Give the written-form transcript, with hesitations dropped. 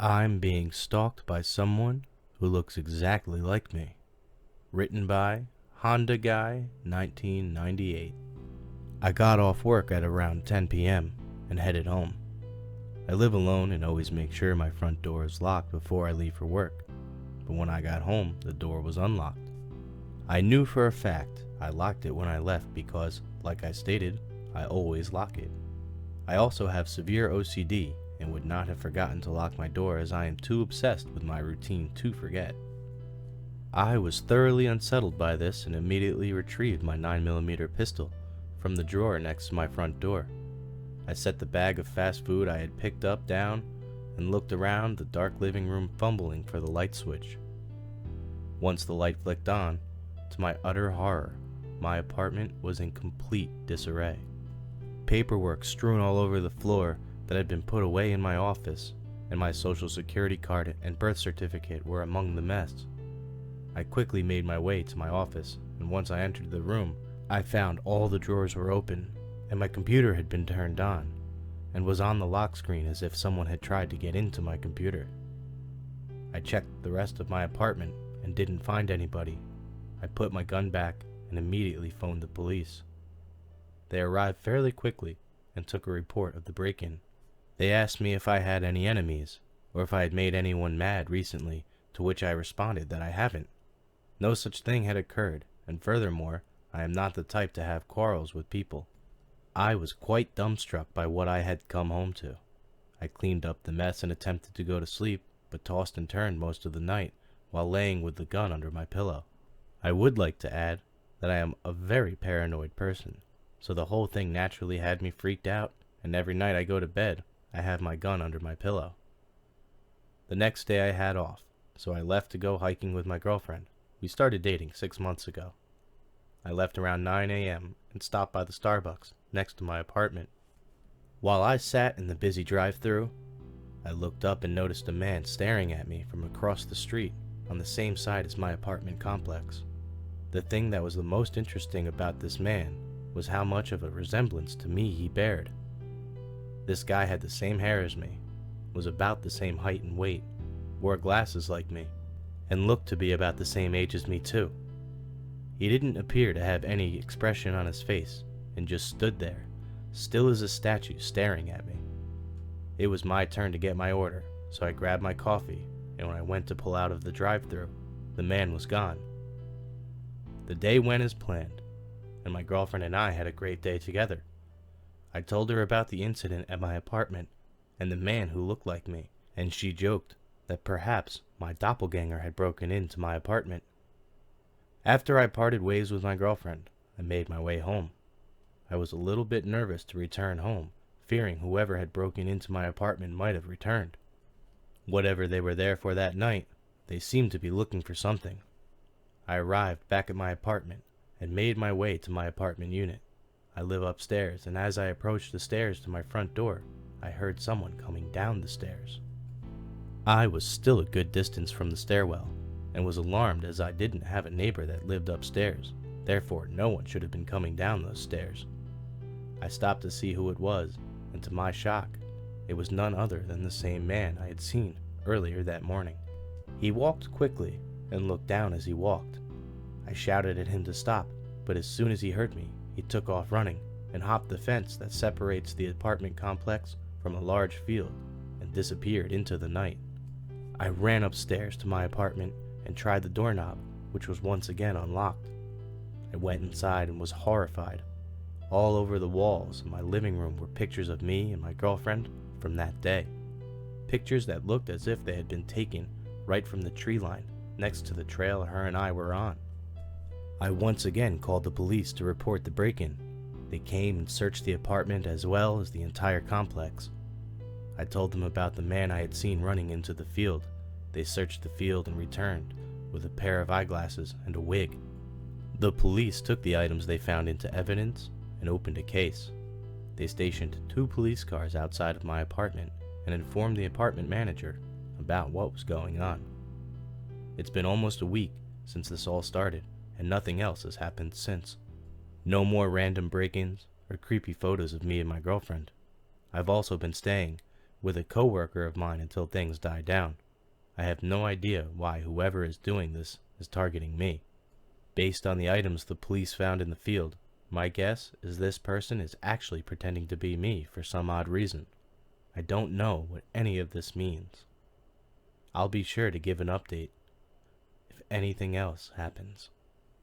I'm being stalked by someone who looks exactly like me. Written by Honda Guy 1998. I got off work at around 10 p.m. and headed home. I live alone and always make sure my front door is locked before I leave for work, but when I got home, the door was unlocked. I knew for a fact I locked it when I left because, like I stated, I always lock it. I also have severe OCD and would not have forgotten to lock my door as I am too obsessed with my routine to forget. I was thoroughly unsettled by this and immediately retrieved my 9mm pistol from the drawer next to my front door. I set the bag of fast food I had picked up down and looked around the dark living room fumbling for the light switch. Once the light flicked on, to my utter horror, my apartment was in complete disarray. Paperwork strewn all over the floor that had been put away in my office, and my social security card and birth certificate were among the mess. I quickly made my way to my office, and once I entered the room, I found all the drawers were open, and my computer had been turned on, and was on the lock screen as if someone had tried to get into my computer. I checked the rest of my apartment and didn't find anybody. I put my gun back and immediately phoned the police. They arrived fairly quickly and took a report of the break-in. They asked me if I had any enemies, or if I had made anyone mad recently, to which I responded that I haven't. No such thing had occurred, and furthermore, I am not the type to have quarrels with people. I was quite dumbstruck by what I had come home to. I cleaned up the mess and attempted to go to sleep, but tossed and turned most of the night while laying with the gun under my pillow. I would like to add that I am a very paranoid person, so the whole thing naturally had me freaked out, and every night I go to bed, I have my gun under my pillow. The next day I had off, so I left to go hiking with my girlfriend. We started dating 6 months ago. I left around 9 a.m. and stopped by the Starbucks next to my apartment. While I sat in the busy drive-thru, I looked up and noticed a man staring at me from across the street on the same side as my apartment complex. The thing that was the most interesting about this man was how much of a resemblance to me he bared. This guy had the same hair as me, was about the same height and weight, wore glasses like me, and looked to be about the same age as me too. He didn't appear to have any expression on his face, and just stood there, still as a statue, staring at me. It was my turn to get my order, so I grabbed my coffee, and when I went to pull out of the drive-thru, the man was gone. The day went as planned, and my girlfriend and I had a great day together. I told her about the incident at my apartment and the man who looked like me, and she joked that perhaps my doppelganger had broken into my apartment. After I parted ways with my girlfriend, I made my way home. I was a little bit nervous to return home, fearing whoever had broken into my apartment might have returned. Whatever they were there for that night, they seemed to be looking for something. I arrived back at my apartment and made my way to my apartment unit. I live upstairs, and as I approached the stairs to my front door, I heard someone coming down the stairs. I was still a good distance from the stairwell, and was alarmed as I didn't have a neighbor that lived upstairs, therefore no one should have been coming down those stairs. I stopped to see who it was, and to my shock, it was none other than the same man I had seen earlier that morning. He walked quickly and looked down as he walked. I shouted at him to stop, but as soon as he heard me, he took off running and hopped the fence that separates the apartment complex from a large field and disappeared into the night. I ran upstairs to my apartment and tried the doorknob, which was once again unlocked. I went inside and was horrified. All over the walls in my living room were pictures of me and my girlfriend from that day. Pictures that looked as if they had been taken right from the tree line next to the trail her and I were on. I once again called the police to report the break-in. They came and searched the apartment as well as the entire complex. I told them about the man I had seen running into the field. They searched the field and returned with a pair of eyeglasses and a wig. The police took the items they found into evidence and opened a case. They stationed 2 police cars outside of my apartment and informed the apartment manager about what was going on. It's been almost a week since this all started, and nothing else has happened since. No more random break-ins or creepy photos of me and my girlfriend. I've also been staying with a coworker of mine until things die down. I have no idea why whoever is doing this is targeting me. Based on the items the police found in the field, my guess is this person is actually pretending to be me for some odd reason. I don't know what any of this means. I'll be sure to give an update if anything else happens.